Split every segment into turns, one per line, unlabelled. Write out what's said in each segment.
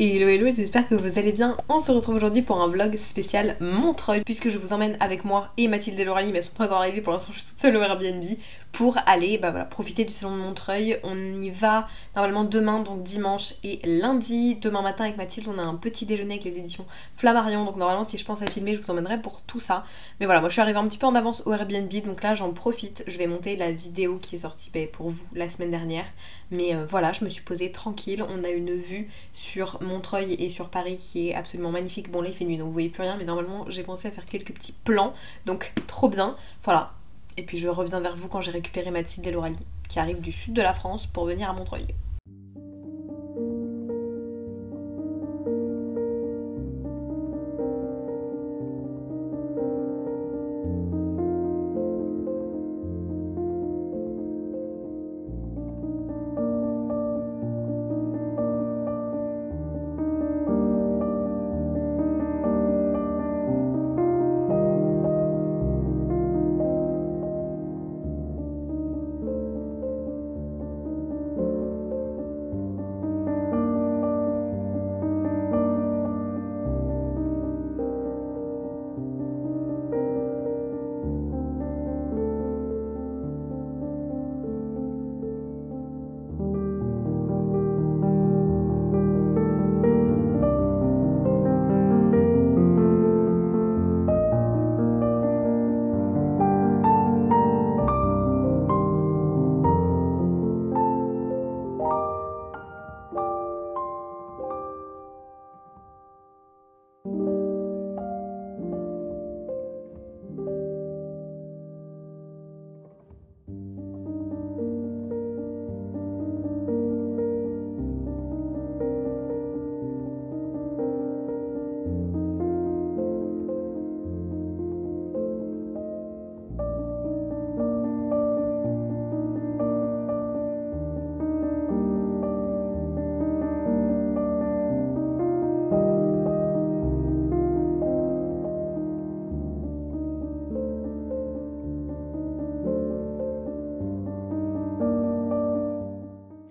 Et hello hello, j'espère que vous allez bien. On se retrouve aujourd'hui pour un vlog spécial Montreuil, puisque je vous emmène avec moi et Mathilde et Loralie, mais elles sont pas encore arrivées pour l'instant, je suis toute seule au Airbnb, pour aller profiter du salon de Montreuil. On y va normalement demain, donc dimanche et lundi. Demain matin avec Mathilde, on a un petit déjeuner avec les éditions Flammarion, donc normalement si je pense à filmer, je vous emmènerai pour tout ça. Mais voilà, moi je suis arrivée un petit peu en avance au Airbnb, donc là j'en profite. Je vais monter la vidéo qui est sortie pour vous la semaine dernière. Mais voilà, je me suis posée tranquille, on a une vue sur Montreuil et sur Paris qui est absolument magnifique. Bon là il fait nuit donc vous voyez plus rien, mais normalement j'ai pensé à faire quelques petits plans, donc trop bien, voilà. Et puis je reviens vers vous quand j'ai récupéré Mathilde et Loralie qui arrivent du sud de la France pour venir à Montreuil.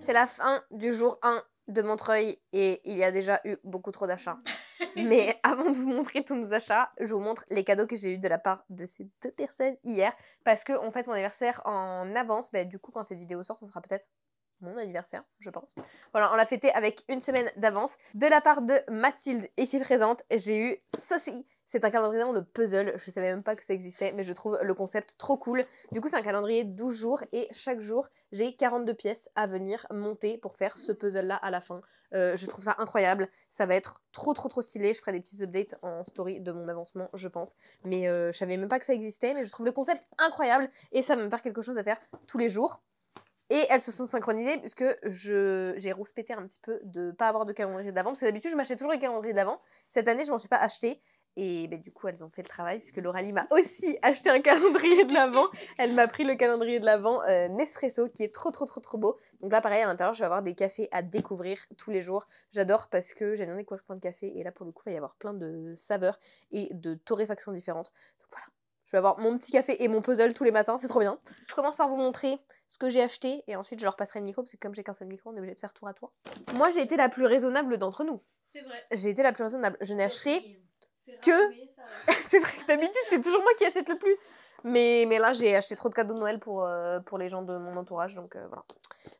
C'est la fin du jour 1 de Montreuil et il y a déjà eu beaucoup trop d'achats. Mais avant de vous montrer tous nos achats, je vous montre les cadeaux que j'ai eu de la part de ces deux personnes hier. Parce qu'on fête mon anniversaire en avance. Du coup, quand cette vidéo sort, ce sera peut-être mon anniversaire, je pense. Voilà, on l'a fêté avec une semaine d'avance. De la part de Mathilde, ici présente, j'ai eu ceci. C'est un calendrier de puzzle, je savais même pas que ça existait, mais je trouve le concept trop cool. Du coup, c'est un calendrier 12 jours et chaque jour, j'ai 42 pièces à venir monter pour faire ce puzzle-là à la fin. Je trouve ça incroyable, ça va être trop stylé. Je ferai des petits updates en story de mon avancement, je pense. Mais je savais même pas que ça existait, mais je trouve le concept incroyable et ça va me faire quelque chose à faire tous les jours. Et elles se sont synchronisées puisque j'ai rouspété un petit peu de pas avoir de calendrier de l'avant. Parce que d'habitude, je m'achète toujours les calendriers de l'avant. Cette année, je m'en suis pas acheté. Et du coup, elles ont fait le travail puisque Loralie m'a aussi acheté un calendrier de l'avant. Elle m'a pris le calendrier de l'avant Nespresso qui est trop beau. Donc là, pareil, à l'intérieur, je vais avoir des cafés à découvrir tous les jours. J'adore parce que j'aime bien découvrir plein de cafés. Et là, pour le coup, il va y avoir plein de saveurs et de torréfactions différentes. Donc voilà. Je vais avoir mon petit café et mon puzzle tous les matins, c'est trop bien. Je commence par vous montrer ce que j'ai acheté et ensuite je leur passerai le micro parce que comme j'ai qu'un seul micro, on est obligé de faire tour à tour. Moi, j'ai été la plus raisonnable d'entre nous.
C'est vrai.
J'ai été la plus raisonnable. Je n'ai acheté que... c'est vrai, d'habitude, c'est toujours moi qui achète le plus. Mais là, j'ai acheté trop de cadeaux de Noël pour les gens de mon entourage, donc voilà.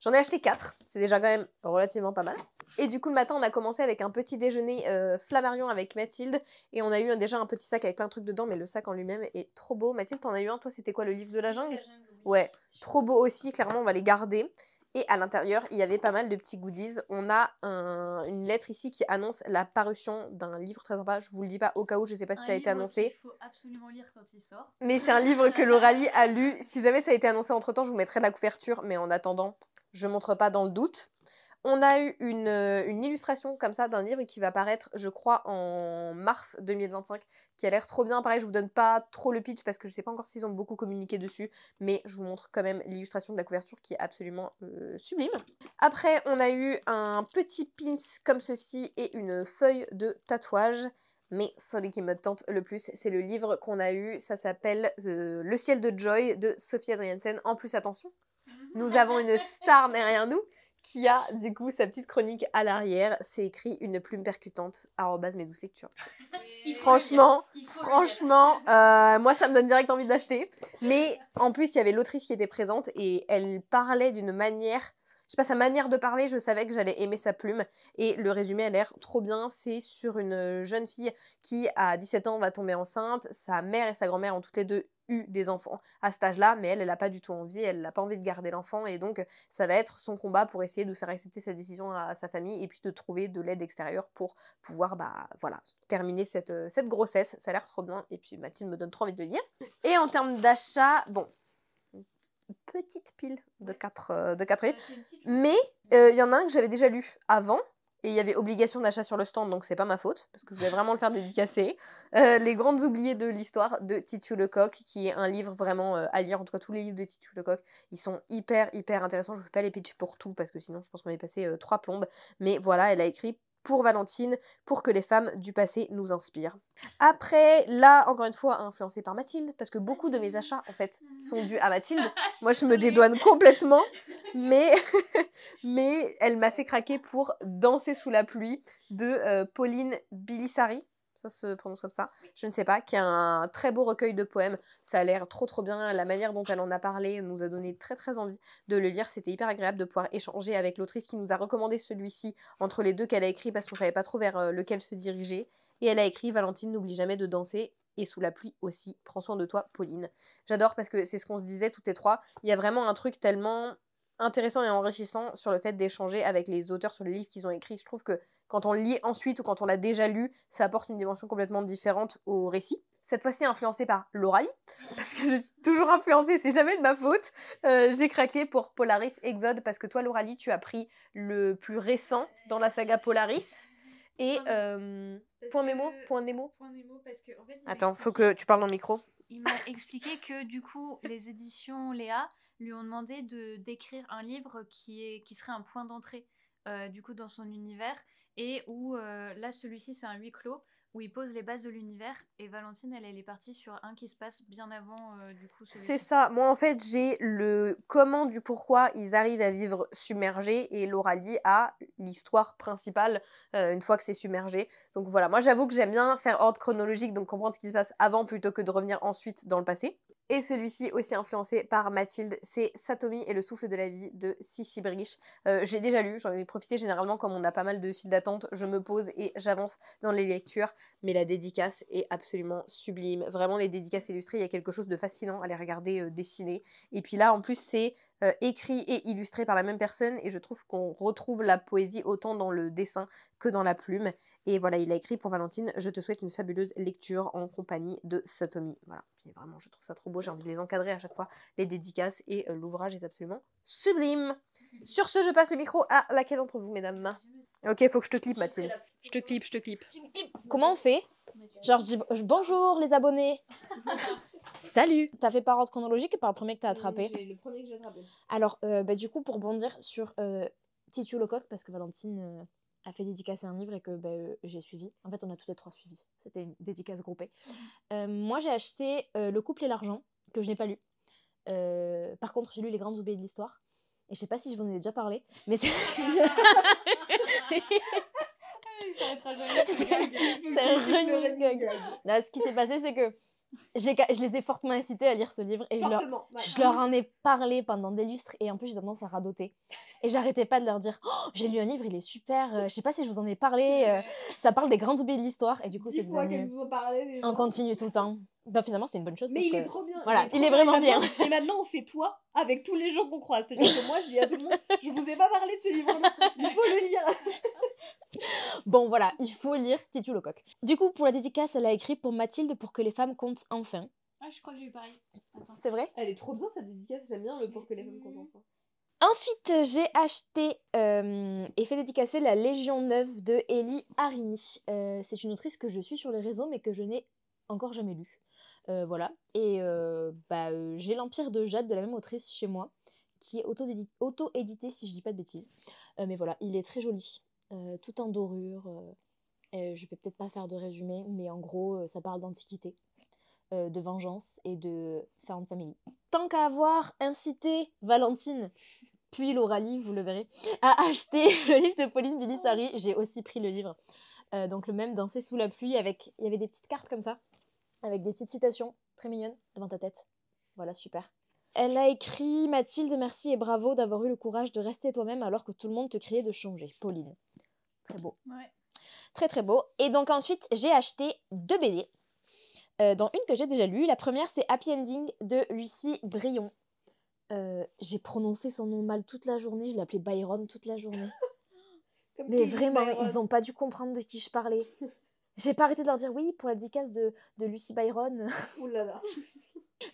J'en ai acheté 4, c'est déjà quand même relativement pas mal. Et du coup, le matin, on a commencé avec un petit déjeuner Flammarion avec Mathilde. Et on a eu déjà un petit sac avec plein de trucs dedans, mais le sac en lui-même est trop beau. Mathilde, t'en as eu un, toi, c'était quoi, le livre de la jungle? Ouais, trop beau aussi, clairement, on va les garder. Et à l'intérieur, il y avait pas mal de petits goodies. On a une lettre ici qui annonce la parution d'un livre très sympa. Je vous le dis pas au cas où, je sais pas si ça a été annoncé.
Il faut absolument lire quand il sort.
Mais c'est un livre que Loralie a lu. Si jamais ça a été annoncé entre temps, je vous mettrai la couverture. Mais en attendant, je montre pas dans le doute. On a eu une illustration comme ça d'un livre qui va paraître, je crois, en mars 2025, qui a l'air trop bien. Pareil, je vous donne pas trop le pitch parce que je sais pas encore s'ils ont beaucoup communiqué dessus, mais je vous montre quand même l'illustration de la couverture qui est absolument sublime. Après, on a eu un petit pins comme ceci et une feuille de tatouage. Mais celui qui me tente le plus, c'est le livre qu'on a eu. Ça s'appelle Le ciel de Joy de Sophie Adriensen. En plus, attention, nous avons une star derrière nous qui a du coup sa petite chronique à l'arrière. C'est écrit une plume percutante @mesdouxlectures. Franchement, moi ça me donne direct envie de l'acheter. Mais en plus il y avait l'autrice qui était présente et elle parlait d'une manière, je sais pas, sa manière de parler, je savais que j'allais aimer sa plume. Et le résumé a l'air trop bien. C'est sur une jeune fille qui à 17 ans va tomber enceinte. Sa mère et sa grand-mère ont toutes les deux eu des enfants à cet âge-là, mais elle a pas du tout envie, elle n'a pas envie de garder l'enfant, et donc ça va être son combat pour essayer de faire accepter sa décision à sa famille, et puis de trouver de l'aide extérieure pour pouvoir, voilà, terminer cette grossesse. Ça a l'air trop bien, et puis Mathilde me donne trop envie de le lire. Et en termes d'achat, bon, petite pile de 4 livres, mais il y en a un que j'avais déjà lu avant, et il y avait obligation d'achat sur le stand, donc c'est pas ma faute, parce que je voulais vraiment le faire dédicacer. Les grandes oubliées de l'histoire de Titu Lecoq, qui est un livre vraiment à lire. En tout cas, tous les livres de Titu Lecoq, ils sont hyper intéressants. Je ne vais pas les pitcher pour tout, parce que sinon je pense qu'on va passer 3 plombes. Mais voilà, elle a écrit pour Valentine, pour que les femmes du passé nous inspirent. Après, là, encore une fois, influencée par Mathilde, parce que beaucoup de mes achats, en fait, sont dus à Mathilde. Moi, je me dédouane complètement, mais elle m'a fait craquer pour Danser sous la pluie de Pauline Bilissari. Ça se prononce comme ça, je ne sais pas, qui a un très beau recueil de poèmes. Ça a l'air trop bien. La manière dont elle en a parlé nous a donné très envie de le lire. C'était hyper agréable de pouvoir échanger avec l'autrice qui nous a recommandé celui-ci entre les deux qu'elle a écrit, parce qu'on savait pas trop vers lequel se diriger. Et elle a écrit: Valentine, n'oublie jamais de danser, et sous la pluie aussi. Prends soin de toi, Pauline. J'adore, parce que c'est ce qu'on se disait toutes les trois. Il y a vraiment un truc tellement intéressant et enrichissant sur le fait d'échanger avec les auteurs sur les livres qu'ils ont écrits. Je trouve que quand on le lit ensuite ou quand on l'a déjà lu, ça apporte une dimension complètement différente au récit. Cette fois-ci influencée par l'Oralie, parce que je suis toujours influencée, c'est jamais de ma faute. J'ai craqué pour Polaris Exode, parce que toi, l'Oralie, tu as pris le plus récent dans la saga Polaris. Et point Nemo.
Point Nemo, parce que en fait,
Attends, faut que tu parles dans le micro.
Il m'a expliqué que du coup, les éditions Léa lui ont demandé d'écrire un livre qui serait un point d'entrée du coup dans son univers, et où là celui-ci c'est un huis clos où il pose les bases de l'univers, et Valentine elle est partie sur un qui se passe bien avant du coup celui-ci.
C'est ça, moi en fait j'ai le comment du pourquoi ils arrivent à vivre submergés, et l'Oralie a l'histoire principale une fois que c'est submergé. Donc voilà, moi j'avoue que j'aime bien faire ordre chronologique, donc comprendre ce qui se passe avant plutôt que de revenir ensuite dans le passé. Et celui-ci, aussi influencé par Mathilde, c'est Satomi et le souffle de la vie de Sissi Briche. J'ai déjà lu, j'en ai profité. Généralement, comme on a pas mal de files d'attente, je me pose et j'avance dans les lectures. Mais la dédicace est absolument sublime. Vraiment, les dédicaces illustrées, il y a quelque chose de fascinant à les regarder dessiner. Et puis là, en plus, c'est écrit et illustré par la même personne, et je trouve qu'on retrouve la poésie autant dans le dessin que dans la plume. Et voilà, il a écrit pour Valentine: je te souhaite une fabuleuse lecture en compagnie de Satomi. Voilà, puis vraiment, je trouve ça trop beau, j'ai envie de les encadrer à chaque fois, les dédicaces, et l'ouvrage est absolument sublime. Sur ce, je passe le micro à laquelle d'entre vous, mesdames? Ok, faut que je te clippe, Mathilde. Je te clippe.
Comment on fait? Genre, je dis bonjour les abonnés. Salut. T'as fait par ordre chronologique et par le premier que t'as attrapé?
Le premier que j'ai attrapé.
Alors, du coup, pour bondir sur Titu Lecoq, parce que Valentine a fait dédicacer un livre et que j'ai suivi. En fait, on a toutes les trois suivi. C'était une dédicace groupée. Moi, j'ai acheté Le couple et l'argent, que je n'ai pas lu. Par contre, j'ai lu Les grandes oubliées de l'histoire. Et je sais pas si je vous en ai déjà parlé, mais c'est... C'est un running gag. Là, ce qui s'est passé, c'est que je les ai fortement incités à lire ce livre, et je leur en ai parlé pendant des lustres, et en plus j'ai tendance à radoter. Et j'arrêtais pas de leur dire: oh, j'ai lu un livre, il est super, je sais pas si je vous en ai parlé, ça parle des grandes oubliées de l'histoire, et du coup c'est devenu... On continue tout le temps. Bah finalement c'était une bonne chose.
Mais
parce
il est
que...
trop bien.
Voilà, il est vraiment bien.
Et maintenant on fait toi avec tous les gens qu'on croise. C'est-à-dire que moi je dis à tout le monde: je vous ai pas parlé de ce livre-là, il faut le lire.
Bon voilà, il faut lire Titu Lecoq. Du coup pour la dédicace, elle a écrit pour Mathilde, pour que les femmes comptent enfin.
Ah, je crois que j'ai eu pareil. Attends.
C'est vrai?
Elle est trop bien cette dédicace, j'aime bien le pour que les femmes comptent enfin.
Ensuite, j'ai acheté et fait dédicacer La Légion neuve de Ellie Harini. C'est une autrice que je suis sur les réseaux, mais que je n'ai encore jamais lue. Voilà. Et j'ai L'Empire de Jade de la même autrice chez moi, qui est auto-édité, si je dis pas de bêtises. Mais voilà, il est très joli. Tout en dorure. Je vais peut-être pas faire de résumé, mais en gros, ça parle d'antiquité, de vengeance et de found family. Tant qu'à avoir incité Valentine puis l'Oralie, vous le verrez, a acheté le livre de Pauline Bilisari. J'ai aussi pris le livre. Donc le même Danser sous la pluie, avec il y avait des petites cartes comme ça, avec des petites citations très mignonnes devant ta tête. Voilà, super. Elle a écrit « Mathilde, merci et bravo d'avoir eu le courage de rester toi-même alors que tout le monde te criait de changer. » Pauline. Très beau.
Ouais.
Très très beau. Et donc ensuite, j'ai acheté 2 BD, dont une que j'ai déjà lue. La première, c'est Happy Ending de Lucie Brion. J'ai prononcé son nom mal toute la journée, je l'ai appelé Byron toute la journée.
Comme
Mais
Kate
vraiment,
Byron.
ils ont pas dû comprendre de qui je parlais. J'ai pas arrêté de leur dire oui pour la dédicace de Lucie Byron.
Ouh là là.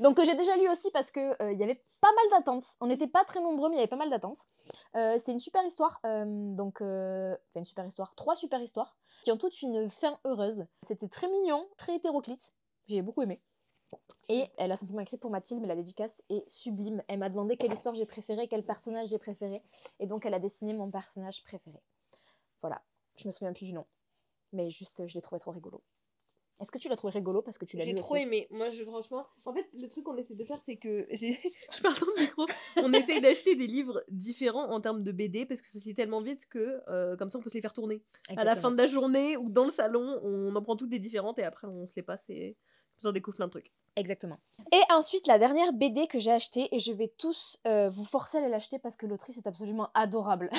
Donc que j'ai déjà lu aussi parce que il y avait pas mal d'attentes. On n'était pas très nombreux, mais il y avait pas mal d'attentes. C'est une super histoire. Enfin une super histoire. 3 super histoires qui ont toutes une fin heureuse. C'était très mignon, très hétéroclite. J'ai beaucoup aimé. Et elle a simplement écrit pour Mathilde, mais la dédicace est sublime. Elle m'a demandé quelle histoire j'ai préférée, quel personnage j'ai préféré. Et donc elle a dessiné mon personnage préféré. Voilà. Je me souviens plus du nom. Mais juste, je l'ai trouvé trop rigolo. Est-ce que tu l'as trouvé rigolo parce que tu l'as lu
J'ai
aussi?
trop aimé. Moi, franchement, en fait, le truc qu'on essaie de faire, c'est que je parle dans le micro. On essaye d'acheter des livres différents en termes de BD parce que ça se lit tellement vite que comme ça, on peut se les faire tourner.
Exactement.
À la fin de la journée ou dans le salon, on en prend toutes des différentes et après, on se les passe et on découvre plein de trucs.
Exactement. Et ensuite, la dernière BD que j'ai achetée, et je vais tous vous forcer à l'acheter parce que l'autrice est absolument adorable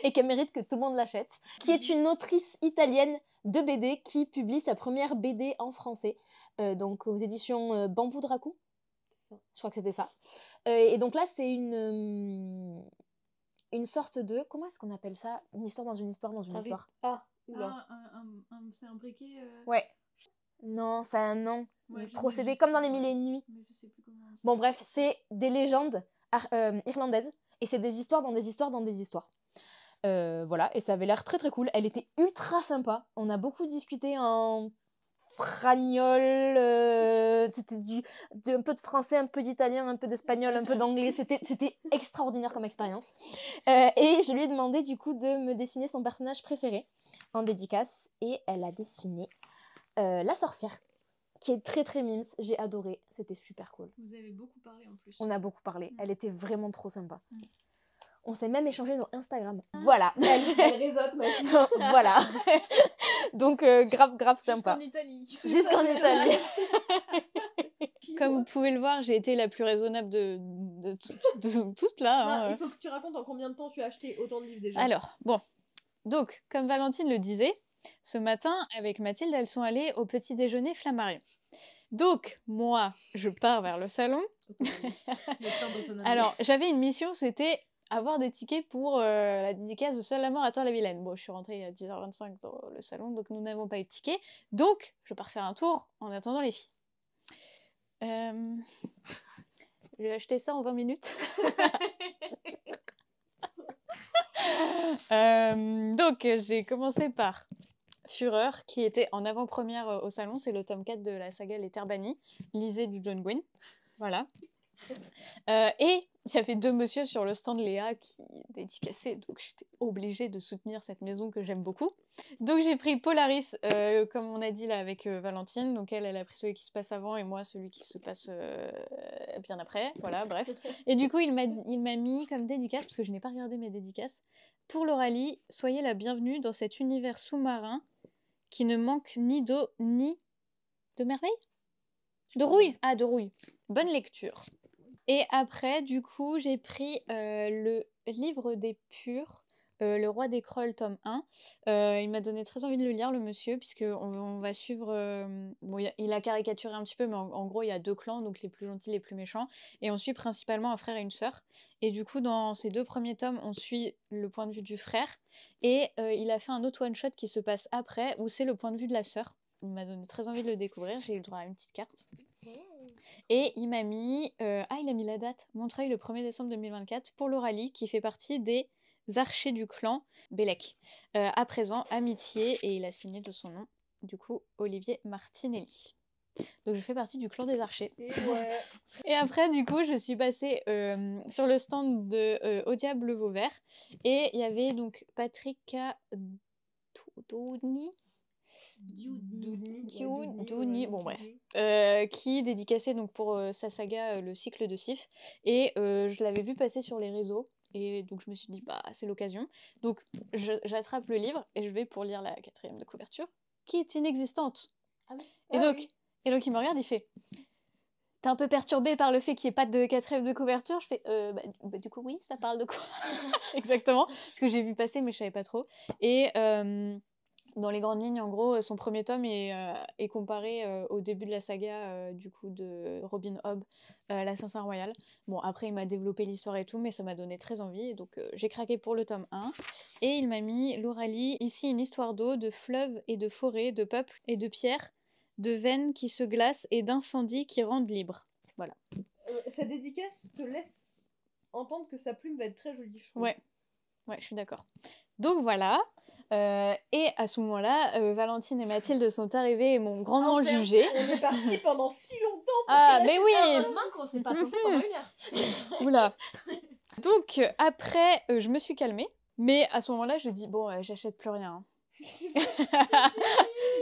et qu'elle mérite que tout le monde l'achète, qui est une autrice italienne de BD qui publie sa première BD en français, donc aux éditions Bambou Dracou. Je crois que c'était ça. Et donc là, c'est une sorte de... Comment est-ce qu'on appelle ça? Une histoire dans une histoire dans une histoire.
Ah, oula.
C'est un briquet.
Ouais. Non, ça a un nom.
Ouais,
Procédé comme dans les Mille et une Nuits.
Mais je sais plus comment on dit.
Bon bref, c'est des légendes irlandaises et c'est des histoires dans des histoires dans des histoires. Voilà, et ça avait l'air très très cool. Elle était ultra sympa. On a beaucoup discuté en fragnol. C'était un peu de français, un peu d'italien, un peu d'espagnol, un peu d'anglais. C'était extraordinaire comme expérience. Et je lui ai demandé du coup de me dessiner son personnage préféré en dédicace et elle a dessiné la sorcière, qui est très très mimes, j'ai adoré, c'était super cool.
Vous avez beaucoup parlé en plus.
On a beaucoup parlé, elle était vraiment trop sympa.
Mm.
On s'est même échangé nos Instagram. Voilà.
Elle réseaute, ma fille.
Voilà. Donc grave sympa.
Jusqu'en Italie.
Jusqu'en Italie.
Comme vous pouvez le voir, j'ai été la plus raisonnable de toutes là.
Non,
hein.
il faut que tu racontes en combien de temps tu as acheté autant de livres déjà.
Alors, bon. Donc, comme Valentine le disait, ce matin, avec Mathilde, elles sont allées au petit déjeuner Flammarion. Donc, moi, je pars vers le salon.
Le temps d'autonomie.
Alors, j'avais une mission, c'était avoir des tickets pour la dédicace de Seul la mort à Tor-la-Vilaine. Bon, je suis rentrée à 10h25 dans le salon, donc nous n'avons pas eu de tickets. Donc, je pars faire un tour en attendant les filles. J'ai acheté ça en 20 minutes. Donc, j'ai commencé par Fureur, qui était en avant-première au salon. C'est le tome 4 de la saga Les Terres Bannies. Lisez du John Gwynne. Voilà. Et il y avait 2 messieurs sur le stand Léa qui dédicaçaient, donc j'étais obligée de soutenir cette maison que j'aime beaucoup. Donc j'ai pris Polaris, comme on a dit là avec Valentine, donc elle a pris celui qui se passe avant et moi celui qui se passe bien après, voilà, bref. Et du coup il m'a mis comme dédicace, parce que je n'ai pas regardé mes dédicaces, pour l'Oralie, soyez la bienvenue dans cet univers sous-marin qui ne manque ni d'eau ni de merveille. De rouille. Ah, de rouille. Bonne lecture. Et après, du coup, j'ai pris le livre des Purs, Le Roi des Crolles, tome 1. Il m'a donné très envie de le lire, le monsieur, puisqu'on va suivre... bon, il a caricaturé un petit peu, mais en gros, il y a 2 clans, donc les plus gentils, les plus méchants. Et on suit principalement un frère et une sœur. Et du coup, dans ces 2 premiers tomes, on suit le point de vue du frère. Et il a fait un autre one-shot qui se passe après, où c'est le point de vue de la sœur. Il m'a donné très envie de le découvrir, j'ai eu le droit à une petite carte. Et il m'a mis... il a mis la date, Montreuil le 1er décembre 2024, pour l'Oralie, qui fait partie des archers du clan Bellec. À présent, amitié, et il a signé de son nom, du coup, Olivier Martinelli. Donc je fais partie du clan des archers.
Et ouais.
Et après, du coup, je suis passée sur le stand de Au Diable le Vauvert, et il y avait donc Patrick Douni, bon bref, qui dédicaçait donc pour sa saga Le Cycle de Sif, et je l'avais vu passer sur les réseaux Et donc je me suis dit, bah c'est l'occasion. Donc j'attrape le livre et je vais pour lire la 4e de couverture, qui est inexistante.
Ah oui.
Et donc il me regarde, il fait, t'es un peu perturbée par le fait qu'il n'y ait pas de 4e de couverture? Je fais, du coup oui, ça parle de quoi? Exactement, parce que j'ai vu passer mais je savais pas trop. Et dans les grandes lignes, en gros, son premier tome est comparé au début de la saga du coup de Robin Hobb, l'Assassin Royal. Bon, après, il m'a développé l'histoire et tout, mais ça m'a donné très envie. Et donc, j'ai craqué pour le tome 1. Et il m'a mis l'Oralie, ici une histoire d'eau, de fleuves et de forêts, de peuples et de pierres, de veines qui se glacent et d'incendies qui rendent libres. Voilà.
Sa dédicace te laisse entendre que sa plume va être très jolie, je trouve.
Ouais, je suis d'accord. Donc voilà. Et à ce moment-là, Valentine et Mathilde sont arrivées et m'ont grandement jugée.
On est parti pendant si longtemps.
Ah, mais oui.
Heureusement qu'on s'est pas trompé pendant 1 heure.
Oula. Donc après, je me suis calmée. Mais à ce moment-là, je dis, bon, j'achète plus rien.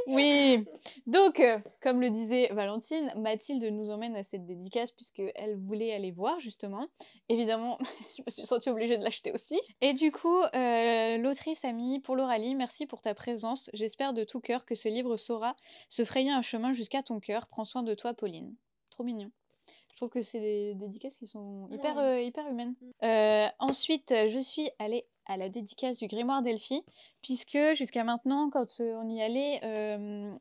Oui. Donc, comme le disait Valentine, Mathilde nous emmène à cette dédicace puisqu'elle voulait aller voir, justement. Évidemment, je me suis sentie obligée de l'acheter aussi. Et du coup, l'autrice a mis, pour l'Oralie, merci pour ta présence. J'espère de tout cœur que ce livre saura se frayer un chemin jusqu'à ton cœur. Prends soin de toi, Pauline. Trop mignon. Je trouve que c'est des dédicaces qui sont hyper humaines. Ensuite, je suis allée à la dédicace du grimoire d'Elphie, puisque jusqu'à maintenant, quand on y allait,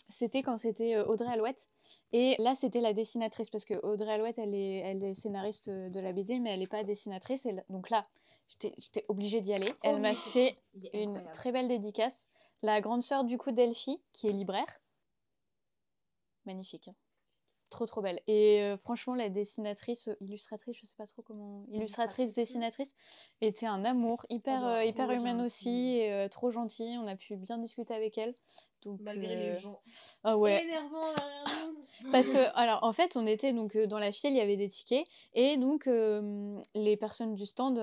c'était quand c'était Audrey Alouette. Et là, c'était la dessinatrice, parce que Audrey Alouette, elle est scénariste de la BD, mais elle n'est pas dessinatrice. Et donc là, j'étais obligée d'y aller. Elle m'a fait une très belle dédicace. La grande sœur du coup d'Elphie, qui est libraire. Magnifique. Trop belle. Et franchement, la dessinatrice, illustratrice, je sais pas trop comment... Illustratrice, dessinatrice, était un amour, hyper humaine aussi, et trop gentille. On a pu bien discuter avec elle. Donc,
malgré les gens
énervants derrière nous. Parce que, alors, en fait, on était donc dans la file, il y avait des tickets, et donc les personnes du stand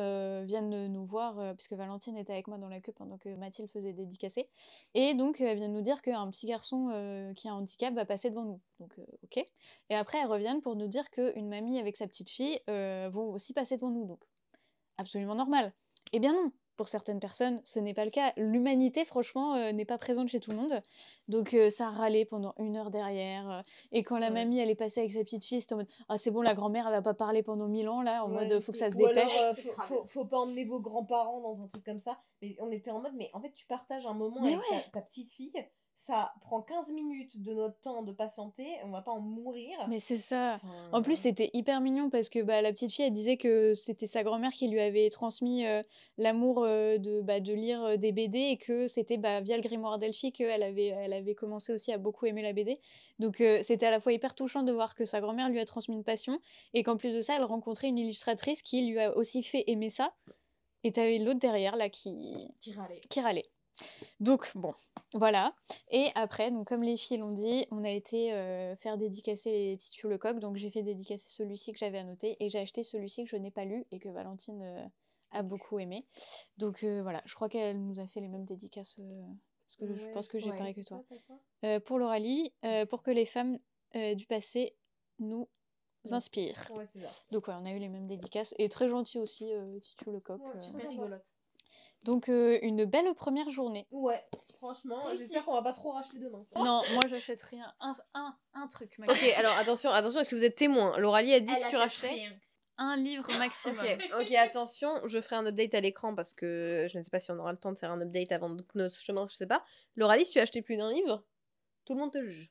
viennent nous voir, puisque Valentine était avec moi dans la queue pendant que Mathilde faisait dédicacer, et donc elle vient nous dire qu'un petit garçon qui a un handicap va passer devant nous. Donc, ok. Et après, elles reviennent pour nous dire qu'une mamie avec sa petite fille vont aussi passer devant nous. Donc, absolument normal. Eh bien non. Pour certaines personnes, ce n'est pas le cas. L'humanité, franchement, n'est pas présente chez tout le monde. Donc, ça râlait pendant 1 heure derrière. Et quand la mamie, elle est passée avec sa petite fille, c'était en mode « Ah, c'est bon, la grand-mère, elle va pas parler pendant 1000 ans, là, en mode, faut que ça se dépêche. »
Alors, faut pas emmener vos grands-parents dans un truc comme ça. Mais on était en mode, mais en fait, tu partages un moment avec ta petite fille. Ça prend 15 minutes de notre temps de patienter, on va pas en mourir.
Mais c'est ça. En plus, c'était hyper mignon parce que la petite fille, elle disait que c'était sa grand-mère qui lui avait transmis l'amour de lire des BD et que c'était via le grimoire d'Elphie qu'elle avait commencé aussi à beaucoup aimer la BD. Donc c'était à la fois hyper touchant de voir que sa grand-mère lui a transmis une passion et qu'en plus de ça, elle rencontrait une illustratrice qui lui a aussi fait aimer ça. Et t'avais l'autre derrière là qui râlait. Donc bon, voilà. Et après, donc comme les filles l'ont dit, on a été faire dédicacer les Titu Lecoq. Donc j'ai fait dédicacer celui-ci que j'avais annoté et j'ai acheté celui-ci que je n'ai pas lu et que Valentine a beaucoup aimé. Donc voilà, je crois qu'elle nous a fait les mêmes dédicaces. Parce que je pense que j'ai pareil que toi. Pour l'Oralie, pour que les femmes du passé nous inspirent.
Ouais, c'est ça.
Donc ouais, on a eu les mêmes dédicaces. Et très gentil aussi, Titu Lecoq.
Super rigolote.
Donc une belle première journée.
Ouais, franchement, j'espère qu'on va pas trop racheter demain.
Non, moi j'achète rien. Un truc maximum.
Ok, alors attention, est-ce que vous êtes témoin? L'Oralie a dit que tu rachetais
un livre maximum.
Ok, attention, je ferai un update à l'écran parce que je ne sais pas si on aura le temps de faire un update avant notre chemin, je sais pas. L'Oralie, si tu as acheté plus d'un livre, tout le monde te juge.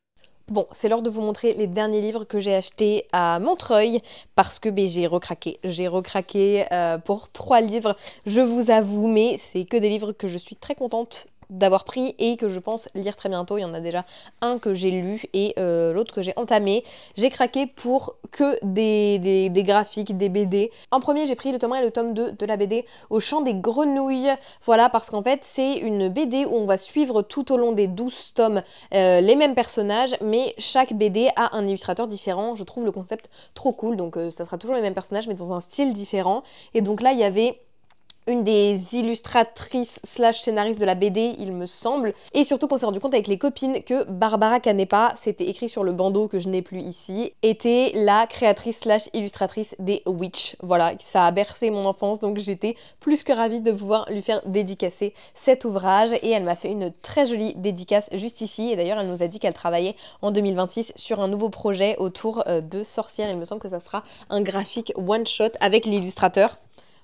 Bon, c'est l'heure de vous montrer les derniers livres que j'ai achetés à Montreuil parce que j'ai recraqué. J'ai recraqué pour 3 livres, je vous avoue, mais c'est que des livres que je suis très contente d'avoir pris et que je pense lire très bientôt. Il y en a déjà un que j'ai lu et l'autre que j'ai entamé. J'ai craqué pour que des graphiques, des BD. En premier, j'ai pris le tome 1 et le tome 2 de la BD Au Chant des Grenouilles. Voilà, parce qu'en fait, c'est une BD où on va suivre tout au long des 12 tomes les mêmes personnages, mais chaque BD a un illustrateur différent. Je trouve le concept trop cool, donc ça sera toujours les mêmes personnages, mais dans un style différent. Et donc là, il y avait
une des illustratrices slash scénaristes de la BD, il me semble. Et surtout qu'on s'est rendu compte avec les copines que Barbara Canepa, c'était écrit sur le bandeau que je n'ai plus ici, était la créatrice slash illustratrice des Witch. Voilà, ça a bercé mon enfance, donc j'étais plus que ravie de pouvoir lui faire dédicacer cet ouvrage. Et elle m'a fait une très jolie dédicace juste ici. Et d'ailleurs, elle nous a dit qu'elle travaillait en 2026 sur un nouveau projet autour de sorcières. Il me semble que ça sera un graphique one-shot avec l'illustrateur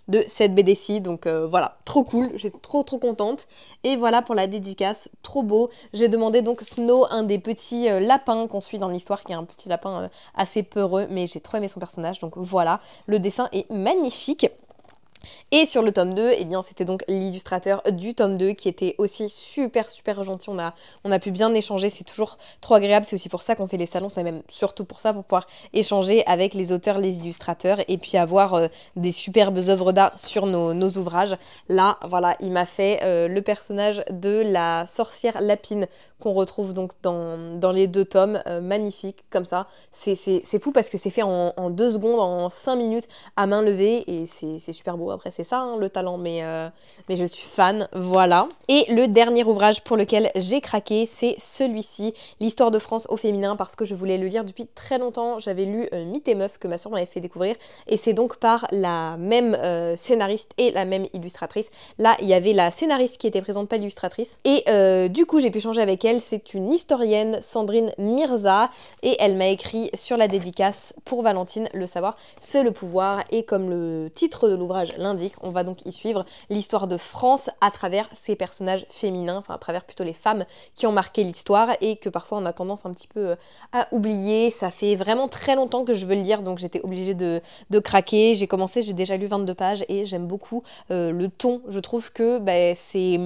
de cette BD-ci, donc voilà, trop cool, j'étais trop contente. Et voilà pour la dédicace, trop beau. J'ai demandé donc Snow, un des petits lapins qu'on suit dans l'histoire, qui est un petit lapin assez peureux, mais j'ai trop aimé son personnage, donc voilà, le dessin est magnifique. Et sur le tome 2, eh bien c'était donc l'illustrateur du tome 2 qui était aussi super gentil, on a pu bien échanger, c'est toujours trop agréable, c'est aussi pour ça qu'on fait les salons, c'est même surtout pour ça, pour pouvoir échanger avec les auteurs, les illustrateurs et puis avoir des superbes œuvres d'art sur nos ouvrages. Là, voilà, il m'a fait le personnage de la sorcière lapine qu'on retrouve donc dans les 2 tomes, magnifique comme ça. C'est fou parce que c'est fait en 2 secondes, en 5 minutes à main levée et c'est super beau. Après c'est ça hein, le talent, mais je suis fan, voilà. Et le dernier ouvrage pour lequel j'ai craqué, c'est celui-ci, l'histoire de France au féminin, parce que je voulais le lire depuis très longtemps. J'avais lu Mythe et Meuf que ma soeur m'avait fait découvrir et c'est donc par la même scénariste et la même illustratrice. Là il y avait la scénariste qui était présente, pas l'illustratrice, et du coup j'ai pu changer avec elle. C'est une historienne, Sandrine Mirza, et elle m'a écrit sur la dédicace: pour Valentine, le savoir c'est le pouvoir. Et comme le titre de l'ouvrage l'indique, on va donc y suivre l'histoire de France à travers ses personnages féminins, enfin à travers plutôt les femmes qui ont marqué l'histoire et que parfois on a tendance un petit peu à oublier. Ça fait vraiment très longtemps que je veux le lire, donc j'étais obligée de craquer. J'ai commencé, j'ai déjà lu 22 pages et j'aime beaucoup le ton. Je trouve que c'est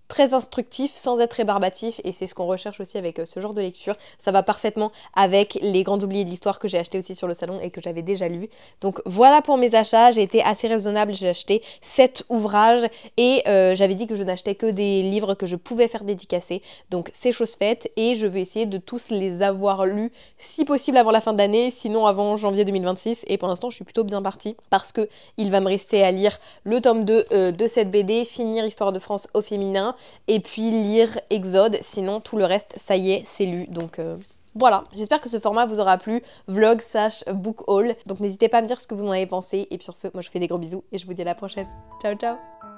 très instructif sans être rébarbatif et c'est ce qu'on recherche aussi avec ce genre de lecture. Ça va parfaitement avec les grands oubliés de l'histoire que j'ai acheté aussi sur le salon et que j'avais déjà lu. Donc voilà pour mes achats, j'ai été assez raisonnable, j'ai acheté 7 ouvrages et j'avais dit que je n'achetais que des livres que je pouvais faire dédicacer. Donc c'est chose faite et je vais essayer de tous les avoir lus si possible avant la fin de l'année, sinon avant janvier 2026 et pour l'instant je suis plutôt bien partie parce que il va me rester à lire le tome 2 de cette BD, finir Histoire de France au féminin et puis lire Exode, sinon tout le reste ça y est c'est lu. Donc voilà, j'espère que ce format vous aura plu, vlog / book haul. Donc n'hésitez pas à me dire ce que vous en avez pensé et puis sur ce moi je vous fais des gros bisous et je vous dis à la prochaine. Ciao ciao.